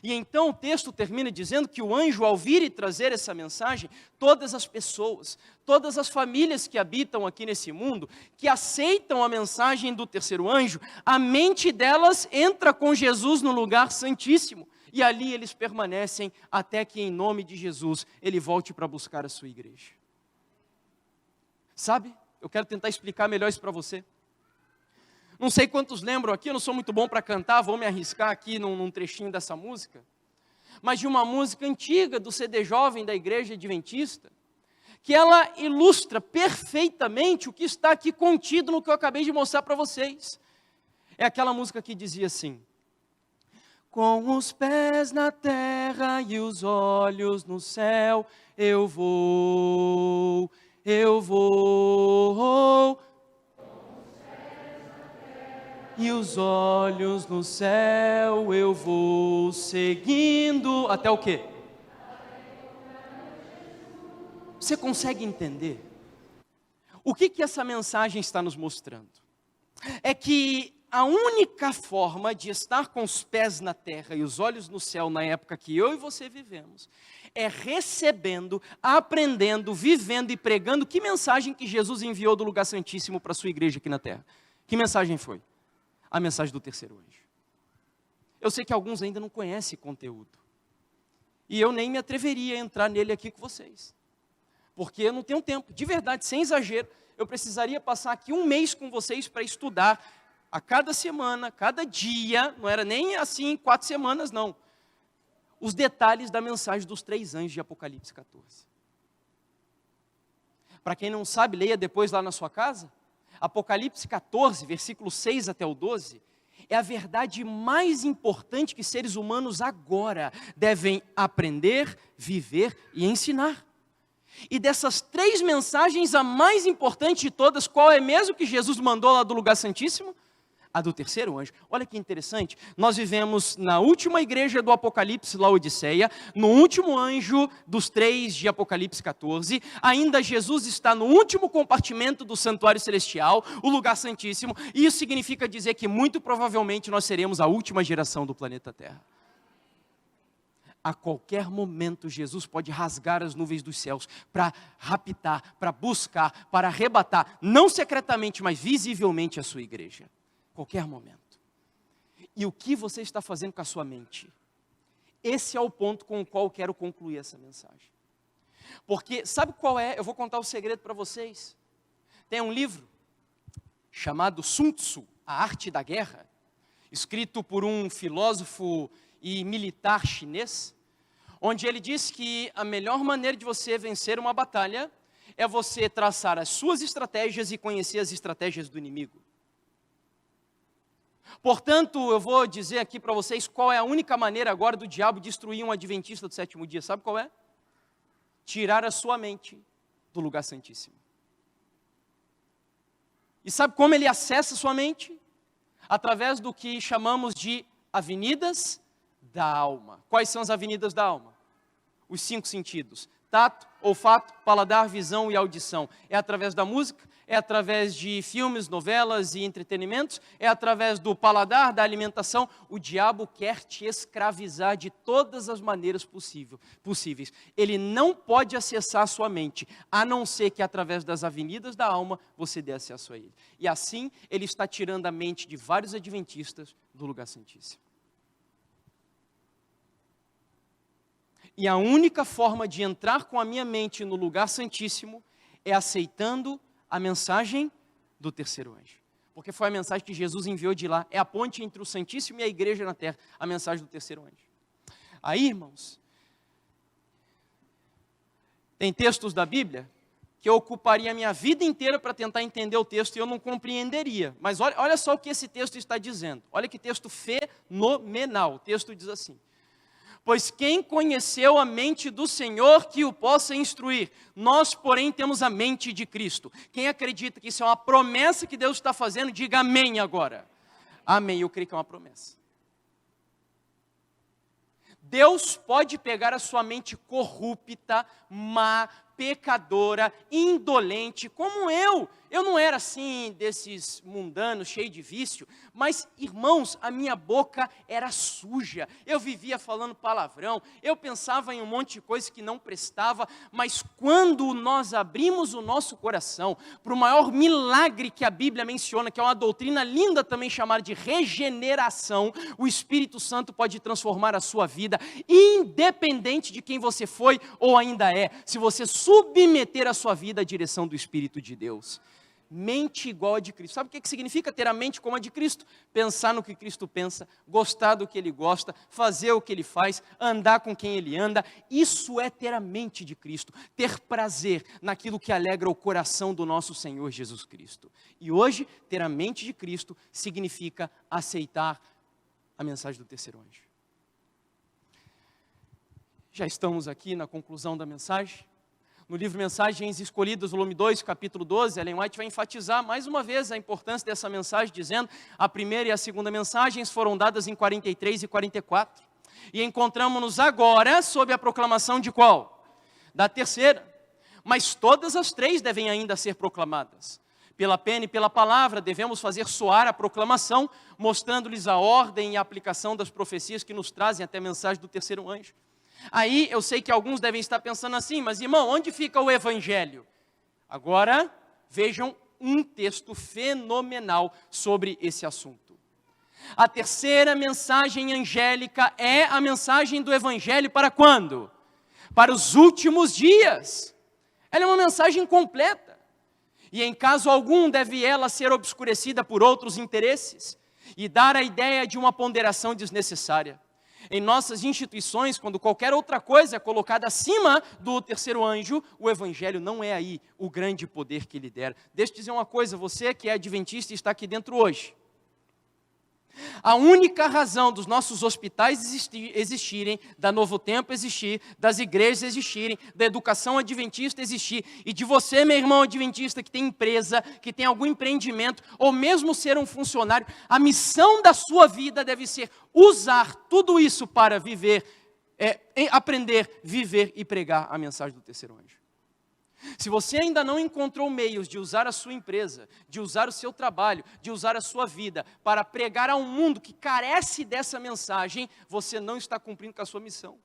E então o texto termina dizendo que o anjo, ao vir e trazer essa mensagem, todas as pessoas, todas as famílias que habitam aqui nesse mundo, que aceitam a mensagem do terceiro anjo, a mente delas entra com Jesus no lugar santíssimo. E ali eles permanecem até que, em nome de Jesus, ele volte para buscar a sua igreja. Sabe? Eu quero tentar explicar melhor isso para você. Não sei quantos lembram aqui, eu não sou muito bom para cantar, vou me arriscar aqui num trechinho dessa música, mas de uma música antiga do CD Jovem da Igreja Adventista, que ela ilustra perfeitamente o que está aqui contido no que eu acabei de mostrar para vocês. É aquela música que dizia assim: com os pés na terra e os olhos no céu, eu vou. E os olhos no céu, eu vou seguindo, até o quê? Você consegue entender? O que essa mensagem está nos mostrando? É que a única forma de estar com os pés na terra e os olhos no céu na época que eu e você vivemos, é recebendo, aprendendo, vivendo e pregando. Que mensagem que Jesus enviou do lugar santíssimo para a sua igreja aqui na terra? Que mensagem foi? A mensagem do terceiro anjo. Eu sei que alguns ainda não conhecem conteúdo, e eu nem me atreveria a entrar nele aqui com vocês, porque eu não tenho tempo, de verdade, sem exagero. Eu precisaria passar aqui um mês com vocês para estudar a cada semana, cada dia, não era nem assim 4 semanas não, os detalhes da mensagem dos 3 anjos de Apocalipse 14. Para quem não sabe, leia depois lá na sua casa. Apocalipse 14, versículo 6 até o 12, é a verdade mais importante que seres humanos agora devem aprender, viver e ensinar. E dessas 3 mensagens, a mais importante de todas, qual é mesmo que Jesus mandou lá do lugar santíssimo? A do terceiro anjo. Olha que interessante, nós vivemos na última igreja do Apocalipse, Laodiceia, no último anjo dos 3 de Apocalipse 14, ainda Jesus está no último compartimento do santuário celestial, o lugar santíssimo, e isso significa dizer que muito provavelmente nós seremos a última geração do planeta Terra. A qualquer momento Jesus pode rasgar as nuvens dos céus para raptar, para buscar, para arrebatar, não secretamente, mas visivelmente a sua igreja. Qualquer momento. E o que você está fazendo com a sua mente? Esse é o ponto com o qual eu quero concluir essa mensagem. Porque, sabe qual é? Eu vou contar o segredo para vocês. Tem um livro chamado Sun Tzu, A Arte da Guerra, escrito por um filósofo e militar chinês, onde ele diz que a melhor maneira de você vencer uma batalha é você traçar as suas estratégias e conhecer as estratégias do inimigo. Portanto, eu vou dizer aqui para vocês qual é a única maneira agora do diabo destruir um adventista do 7º dia. Sabe qual é? Tirar a sua mente do lugar santíssimo. E sabe como ele acessa a sua mente? Através do que chamamos de avenidas da alma. Quais são as avenidas da alma? Os 5 sentidos: tato, olfato, paladar, visão e audição. É através da música, é através de filmes, novelas e entretenimentos, é através do paladar, da alimentação. O diabo quer te escravizar de todas as maneiras possíveis. Ele não pode acessar a sua mente, a não ser que através das avenidas da alma você dê acesso a ele. E assim ele está tirando a mente de vários adventistas do lugar santíssimo. E a única forma de entrar com a minha mente no lugar santíssimo é aceitando a mensagem do terceiro anjo. Porque foi a mensagem que Jesus enviou de lá. É a ponte entre o Santíssimo e a igreja na terra, a mensagem do terceiro anjo. Aí, irmãos, tem textos da Bíblia que eu ocuparia a minha vida inteira para tentar entender o texto e eu não compreenderia. Mas olha só o que esse texto está dizendo. Olha que texto fenomenal. O texto diz assim: pois quem conheceu a mente do Senhor que o possa instruir? Nós, porém, temos a mente de Cristo. Quem acredita que isso é uma promessa que Deus está fazendo, diga amém agora. Amém, eu creio que é uma promessa. Deus pode pegar a sua mente corrupta, má, pecadora, indolente, como eu. Eu não era assim, desses mundanos, cheio de vício, mas, irmãos, a minha boca era suja, eu vivia falando palavrão, eu pensava em um monte de coisa que não prestava, mas quando nós abrimos o nosso coração para o maior milagre que a Bíblia menciona, que é uma doutrina linda também chamada de regeneração, o Espírito Santo pode transformar a sua vida, independente de quem você foi ou ainda é, se você submeter a sua vida à direção do Espírito de Deus. mente igual a de Cristo. Sabe o que significa ter a mente como a de Cristo? Pensar no que Cristo pensa, gostar do que Ele gosta, fazer o que Ele faz, andar com quem Ele anda. Isso é ter a mente de Cristo, ter prazer naquilo que alegra o coração do nosso Senhor Jesus Cristo. E hoje, ter a mente de Cristo significa aceitar a mensagem do terceiro anjo. Já estamos aqui na conclusão da mensagem. No livro Mensagens Escolhidas, volume 2, capítulo 12, Ellen White vai enfatizar mais uma vez a importância dessa mensagem, dizendo a primeira e a segunda mensagens foram dadas em 43 e 44. E encontramos-nos agora sob a proclamação de qual? Da terceira. Mas todas as três devem ainda ser proclamadas. Pela pena e pela palavra, devemos fazer soar a proclamação, mostrando-lhes a ordem e a aplicação das profecias que nos trazem até a mensagem do terceiro anjo. Aí eu sei que alguns devem estar pensando assim, mas irmão, onde fica o evangelho? Agora, vejam um texto fenomenal sobre esse assunto. A terceira mensagem angélica é a mensagem do evangelho para quando? Para os últimos dias. Ela é uma mensagem completa. E em caso algum deve ela ser obscurecida por outros interesses e dar a ideia de uma ponderação desnecessária. Em nossas instituições, quando qualquer outra coisa é colocada acima do terceiro anjo, o evangelho não é aí o grande poder que lhe dera. Deixa eu dizer uma coisa, você que é adventista e está aqui dentro hoje. A única razão dos nossos hospitais existirem, da Novo Tempo existir, das igrejas existirem, da educação adventista existir, e de você, meu irmão adventista, que tem empresa, que tem algum empreendimento, ou mesmo ser um funcionário, a missão da sua vida deve ser usar tudo isso para viver, aprender, viver e pregar a mensagem do terceiro anjo. Se você ainda não encontrou meios de usar a sua empresa, de usar o seu trabalho, de usar a sua vida para pregar a um mundo que carece dessa mensagem, você não está cumprindo com a sua missão.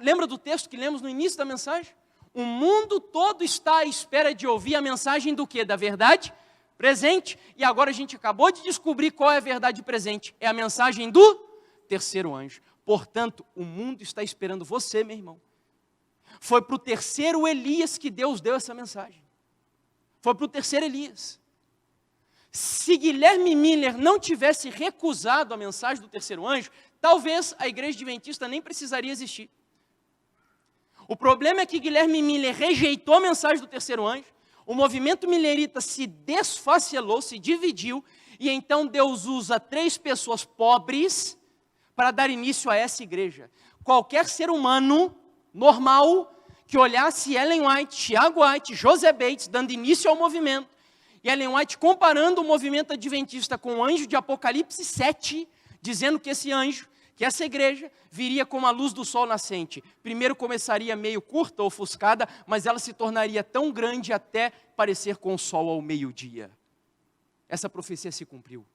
Lembra do texto que lemos no início da mensagem? O mundo todo está à espera de ouvir a mensagem do quê? Da verdade presente. E agora a gente acabou de descobrir qual é a verdade presente. É a mensagem do terceiro anjo. Portanto, o mundo está esperando você, meu irmão. Foi para o terceiro Elias que Deus deu essa mensagem. Foi para o terceiro Elias. Se Guilherme Miller não tivesse recusado a mensagem do terceiro anjo, talvez a igreja adventista nem precisaria existir. O problema é que Guilherme Miller rejeitou a mensagem do terceiro anjo, o movimento millerita se desfacelou, se dividiu, e então Deus usa 3 pessoas pobres para dar início a essa igreja. Qualquer ser humano normal, que olhasse Ellen White, Tiago White, José Bates, dando início ao movimento, e Ellen White comparando o movimento adventista com o anjo de Apocalipse 7, dizendo que esse anjo, que essa igreja, viria como a luz do sol nascente. Primeiro começaria meio curta, ofuscada, mas ela se tornaria tão grande até parecer com o sol ao meio-dia. Essa profecia se cumpriu.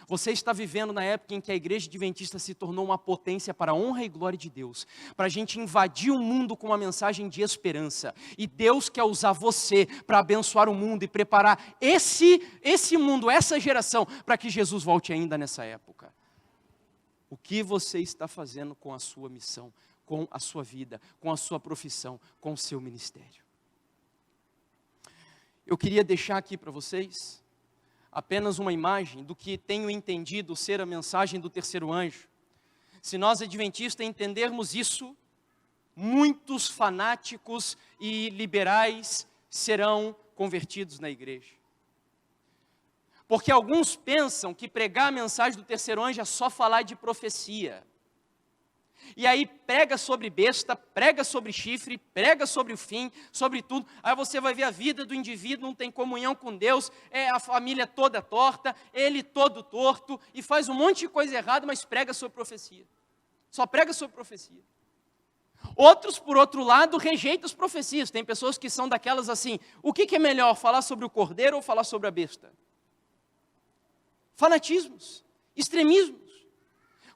Você está vivendo na época em que a igreja adventista se tornou uma potência para a honra e glória de Deus, para a gente invadir o mundo com uma mensagem de esperança. E Deus quer usar você para abençoar o mundo e preparar esse mundo, essa geração, para que Jesus volte ainda nessa época. O que você está fazendo com a sua missão, com a sua vida, com a sua profissão, com o seu ministério? Eu queria deixar aqui para vocês apenas uma imagem do que tenho entendido ser a mensagem do terceiro anjo. Se nós adventistas entendermos isso, muitos fanáticos e liberais serão convertidos na igreja. Porque alguns pensam que pregar a mensagem do terceiro anjo é só falar de profecia. E aí prega sobre besta, prega sobre chifre, prega sobre o fim, sobre tudo. Aí você vai ver a vida do indivíduo, não tem comunhão com Deus, é a família toda torta, ele todo torto, e faz um monte de coisa errada, mas prega sobre profecia. Só prega sobre profecia. Outros, por outro lado, rejeitam as profecias. Tem pessoas que são daquelas assim, o que é melhor, falar sobre o cordeiro ou falar sobre a besta? Fanatismos, extremismos.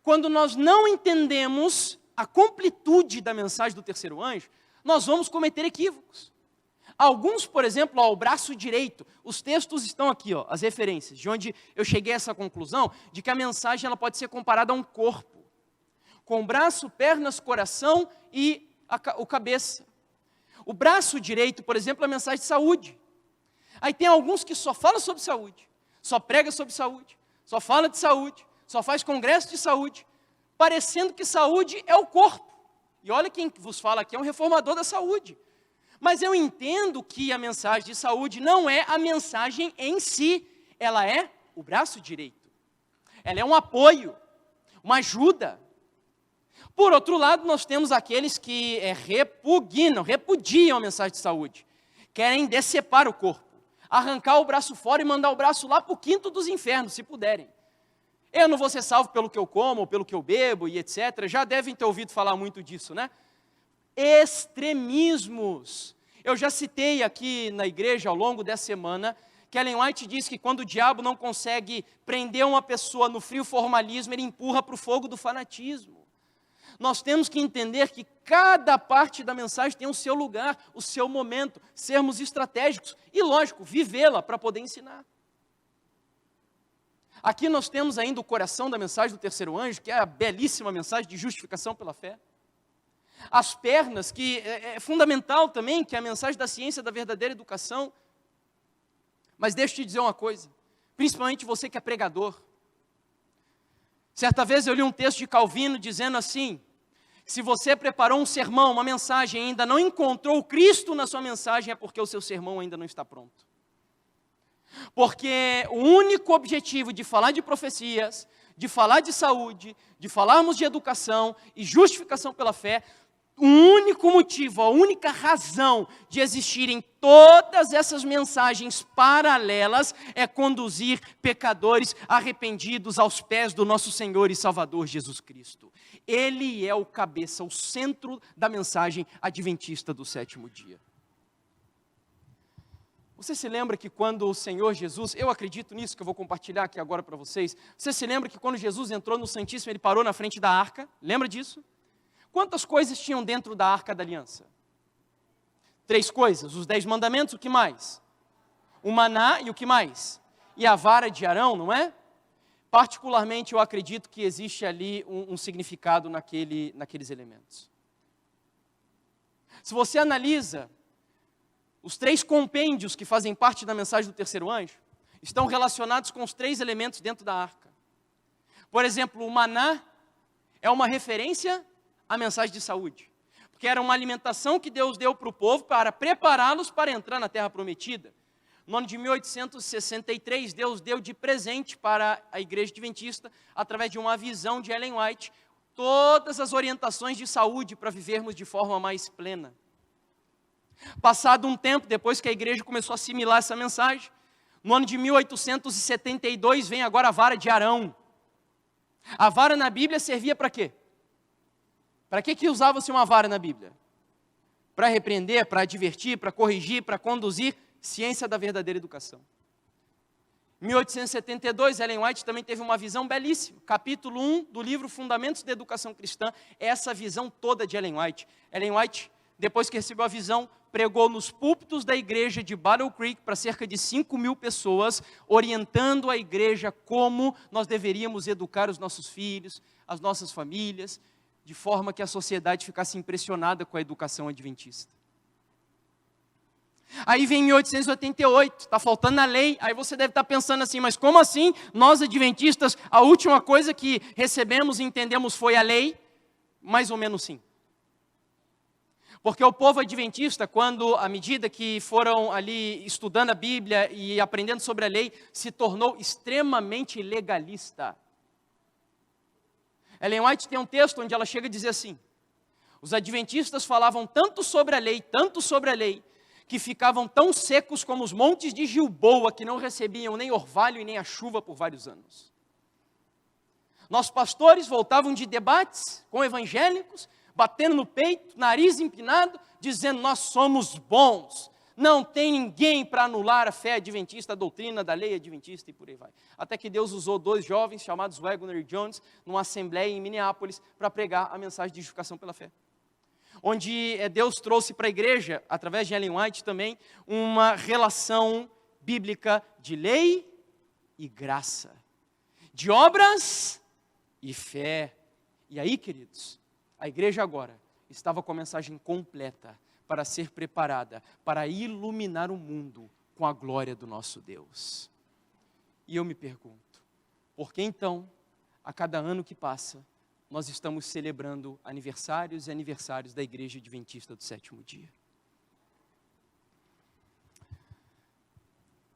Quando nós não entendemos a completude da mensagem do terceiro anjo, nós vamos cometer equívocos. Alguns, por exemplo, ao braço direito, os textos estão aqui, as referências, de onde eu cheguei a essa conclusão, de que a mensagem ela pode ser comparada a um corpo, com braço, pernas, coração e o cabeça. O braço direito, por exemplo, é a mensagem de saúde. Aí tem alguns que só falam sobre saúde, só prega sobre saúde, só fala de saúde, só faz congresso de saúde, parecendo que saúde é o corpo. E olha quem vos fala aqui é um reformador da saúde. Mas eu entendo que a mensagem de saúde não é a mensagem em si, ela é o braço direito. Ela é um apoio, uma ajuda. Por outro lado, nós temos aqueles que repudiam a mensagem de saúde. Querem decepar o corpo, arrancar o braço fora e mandar o braço lá para o quinto dos infernos, se puderem. Eu não vou ser salvo pelo que eu como, ou pelo que eu bebo e etc. Já devem ter ouvido falar muito disso, né? Extremismos. Eu já citei aqui na igreja ao longo dessa semana que Ellen White diz que quando o diabo não consegue prender uma pessoa no frio formalismo, ele empurra para o fogo do fanatismo. Nós temos que entender que cada parte da mensagem tem o seu lugar, o seu momento, sermos estratégicos e, lógico, vivê-la para poder ensinar. Aqui nós temos ainda o coração da mensagem do terceiro anjo, que é a belíssima mensagem de justificação pela fé. As pernas, que é fundamental também, que é a mensagem da ciência da verdadeira educação. Mas deixa eu te dizer uma coisa, principalmente você que é pregador. Certa vez eu li um texto de Calvino dizendo assim, se você preparou um sermão, uma mensagem e ainda não encontrou Cristo na sua mensagem, é porque o seu sermão ainda não está pronto. Porque o único objetivo de falar de profecias, de falar de saúde, de falarmos de educação e justificação pela fé, o único motivo, a única razão de existirem todas essas mensagens paralelas é conduzir pecadores arrependidos aos pés do nosso Senhor e Salvador Jesus Cristo. Ele é o cabeça, o centro da mensagem adventista do sétimo dia. Você se lembra que quando o Senhor Jesus, eu acredito nisso que eu vou compartilhar aqui agora para vocês, você se lembra que quando Jesus entrou no Santíssimo, ele parou na frente da arca, lembra disso? Quantas coisas tinham dentro da Arca da Aliança? 3 coisas, os 10 mandamentos, o que mais? O maná e o que mais? E a vara de Arão, não é? Particularmente eu acredito que existe ali um significado naqueles elementos. Se você analisa, os 3 compêndios que fazem parte da mensagem do terceiro anjo, estão relacionados com os 3 elementos dentro da arca. Por exemplo, o maná é uma referência a mensagem de saúde, porque era uma alimentação que Deus deu para o povo para prepará-los para entrar na terra prometida. No ano de 1863, Deus deu de presente para a igreja adventista, através de uma visão de Ellen White, todas as orientações de saúde para vivermos de forma mais plena. Passado um tempo, depois que a igreja começou a assimilar essa mensagem, no ano de 1872 vem agora a vara de Arão. A vara na Bíblia servia para quê? Para que usava-se uma vara na Bíblia? Para repreender, para advertir, para corrigir, para conduzir, ciência da verdadeira educação. Em 1872, Ellen White também teve uma visão belíssima. Capítulo 1 do livro Fundamentos da Educação Cristã, é essa visão toda de Ellen White. Ellen White, depois que recebeu a visão, pregou nos púlpitos da igreja de Battle Creek para cerca de 5.000 pessoas, orientando a igreja como nós deveríamos educar os nossos filhos, as nossas famílias, de forma que a sociedade ficasse impressionada com a educação adventista. Aí vem 1888, está faltando a lei, aí você deve estar pensando assim, mas como assim, nós adventistas, a última coisa que recebemos e entendemos foi a lei? Mais ou menos sim. Porque o povo adventista, quando, à medida que foram ali estudando a Bíblia e aprendendo sobre a lei, se tornou extremamente legalista. Ellen White tem um texto onde ela chega a dizer assim, os adventistas falavam tanto sobre a lei, que ficavam tão secos como os montes de Gilboa, que não recebiam nem orvalho e nem a chuva por vários anos. Nossos pastores voltavam de debates com evangélicos, batendo no peito, nariz empinado, dizendo, nós somos bons, não tem ninguém para anular a fé adventista, a doutrina da lei adventista e por aí vai. Até que Deus usou 2 jovens chamados Wagner e Jones, numa assembleia em Minneapolis, para pregar a mensagem de justificação pela fé. Onde Deus trouxe para a igreja, através de Ellen White também, uma relação bíblica de lei e graça, de obras e fé. E aí, queridos, a igreja agora estava com a mensagem completa para ser preparada, para iluminar o mundo com a glória do nosso Deus. E eu me pergunto, por que então, a cada ano que passa, nós estamos celebrando aniversários e aniversários da Igreja Adventista do Sétimo Dia?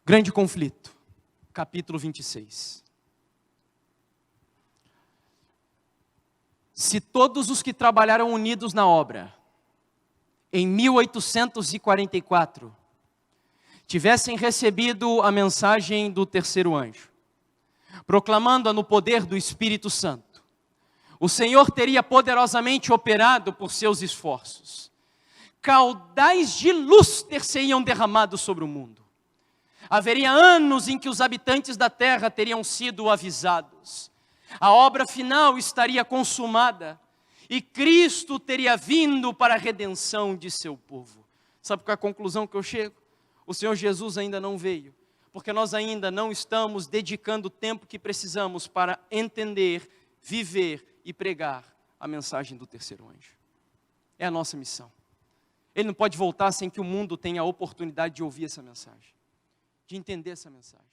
Grande conflito, capítulo 26. Se todos os que trabalharam unidos na obra, em 1844, tivessem recebido a mensagem do terceiro anjo, proclamando-a no poder do Espírito Santo, o Senhor teria poderosamente operado por seus esforços. Caudais de luz ter-se-iam derramados sobre o mundo. Haveria anos em que os habitantes da terra teriam sido avisados. A obra final estaria consumada e Cristo teria vindo para a redenção de seu povo. Sabe qual é a conclusão que eu chego? O Senhor Jesus ainda não veio, porque nós ainda não estamos dedicando o tempo que precisamos para entender, viver e pregar a mensagem do terceiro anjo. É a nossa missão. Ele não pode voltar sem que o mundo tenha a oportunidade de ouvir essa mensagem, de entender essa mensagem.